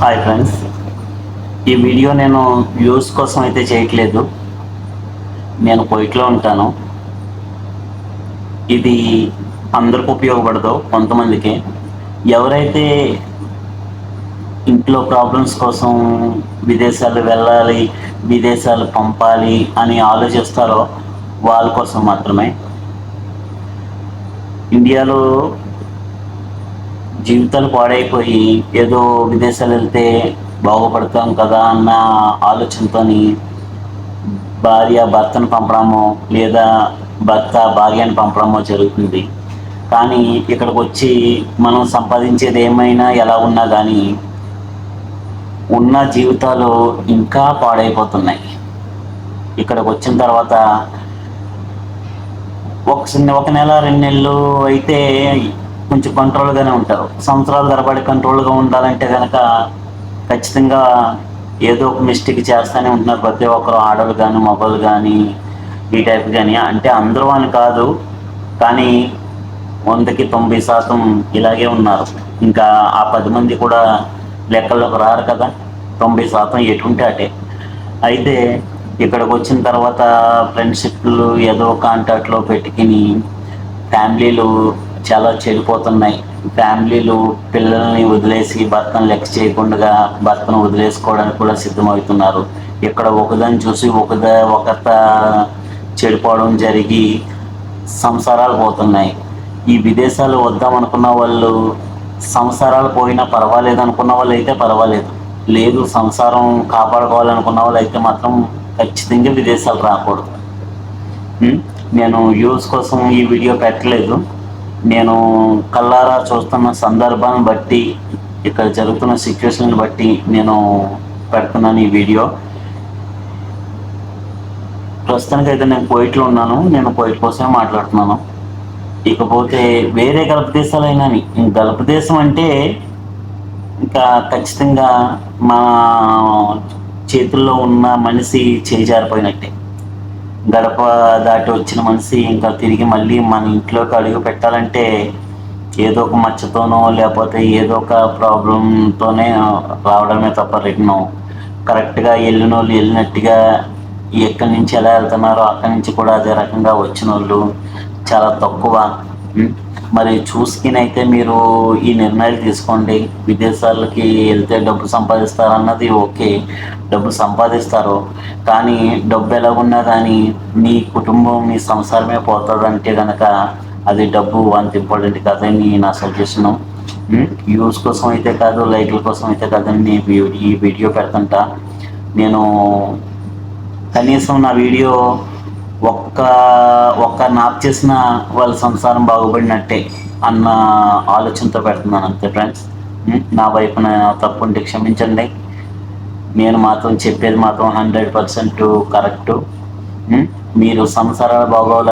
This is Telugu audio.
Hi friends. ఈ వీడియో నేను వ్యూస్ కోసం అయితే చేయట్లేదు. నేను కువైట్లో ఉంటాను. ఇది అందరికి ఉపయోగపడదు, కొంతమందికి. ఎవరైతే ఇంట్లో ప్రాబ్లమ్స్ కోసం విదేశాలు వెళ్ళాలి, విదేశాలు పంపాలి అని ఆలోచిస్తారో వాళ్ళ కోసం మాత్రమే. ఇండియాలో జీవితాలు పాడైపోయి ఏదో విదేశాలు వెళ్తే బాగుపడతాం కదా అన్న ఆలోచనతోని భార్య భర్తను పంపడమో లేదా భర్త భార్యను పంపడమో జరుగుతుంది. కానీ ఇక్కడికి వచ్చి మనం సంపాదించేది ఏమైనా ఎలా ఉన్నా కానీ ఉన్న జీవితాలు ఇంకా పాడైపోతున్నాయి. ఇక్కడికి వచ్చిన తర్వాత ఒక నెల 2 నెలలు అయితే కొంచెం కంట్రోల్గానే ఉంటారు. సంవత్సరాల తరబడి కంట్రోల్గా ఉండాలంటే కనుక ఖచ్చితంగా ఏదో ఒక మిస్టేక్ చేస్తూనే ఉంటున్నారు ప్రతి ఒక్కరు, ఆడవాళ్ళు కానీ మగవాళ్ళు కానీ ఈ టైప్ కానీ. అంటే అందరూ అని కాదు, కానీ 100కి 90% ఇలాగే ఉన్నారు. ఇంకా ఆ 10 మంది కూడా లెక్కల్లోకి రారు కదా. 90% ఎటుంటే అటే. అయితే ఇక్కడికి వచ్చిన తర్వాత ఫ్రెండ్షిప్లు ఏదో కాంటాక్ట్లో పెట్టుకుని ఫ్యామిలీలు చాలా చెడిపోతున్నాయి. ఫ్యామిలీలు పిల్లల్ని వదిలేసి భర్తను లెక్క చేయకుండా భర్తను వదిలేసుకోవడానికి కూడా సిద్ధమవుతున్నారు. ఇక్కడ ఒకదాన్ని చూసి ఒకత చెడిపోవడం జరిగి సంసారాలు పోతున్నాయి. ఈ విదేశాలు వద్దాం అనుకున్న వాళ్ళు సంసారాలు పోయినా పర్వాలేదు అనుకున్న వాళ్ళు అయితే పర్వాలేదు, లేదు సంసారం కాపాడుకోవాలనుకున్న వాళ్ళు అయితే మాత్రం ఖచ్చితంగా విదేశాలు రాకూడదు. నేను వ్యూస్ కోసం ఈ వీడియో పెట్టలేదు. నేను కళ్ళారా చూస్తున్న సందర్భాన్ని బట్టి, ఇక్కడ జరుగుతున్న సిచ్యువేషన్ బట్టి నేను పెడుతున్నాను ఈ వీడియో. ప్రస్తుతానికి అయితే నేను కువైట్లో ఉన్నాను. నేను కువైట్ కోసమే మాట్లాడుతున్నాను. ఇకపోతే వేరే గల్ఫ్ దేశాలైనా, గల్ఫ్ దేశం అంటే ఇంకా ఖచ్చితంగా మా చేతుల్లో ఉన్న మనిషి చేజారిపోయినట్టే. గడప దాటి వచ్చిన మనిషి ఇంకా తిరిగి మళ్ళీ మన ఇంట్లోకి అడుగు పెట్టాలంటే ఏదో ఒక మచ్చతోనో లేకపోతే ఏదో ఒక ప్రాబ్లంతోనే రావడమే తప్ప రిటర్ను కరెక్ట్గా వెళ్ళిన వాళ్ళు వెళ్ళినట్టుగా ఎక్కడి నుంచి ఎలా వెళ్తున్నారో అక్కడి నుంచి కూడా అదే రకంగా వచ్చిన వాళ్ళు చాలా తక్కువ. మరి చూసుకుని అయితే మీరు ఈ నిర్ణయాలు తీసుకోండి. విదేశాలకి వెళ్తే డబ్బు సంపాదిస్తారన్నది ఓకే, డబ్బు సంపాదిస్తారు. కానీ డబ్బు ఎలాగున్నా కానీ మీ కుటుంబం మీ సంసారమే పోతుందంటే కనుక అది డబ్బు అంత ఇంపార్టెంట్ కాదని నా సజెషను. వ్యూస్ కోసం అయితే కాదు, లైక్ల కోసం అయితే కాదని ఈ వీడియో పెడుతుంటా. నేను కనీసం నా వీడియో ఒక్క నాప్ చేసిన వాళ్ళ సంసారం బాగుపడినట్టే అన్న ఆలోచనతో పెడుతున్నాను అంతే ఫ్రెండ్స్. నా వైపున తప్పు ఉంటే క్షమించండి. నేను మాత్రం చెప్పేది మాత్రం 100% కరెక్టు. మీరు సంసారాలు బాగోవాలి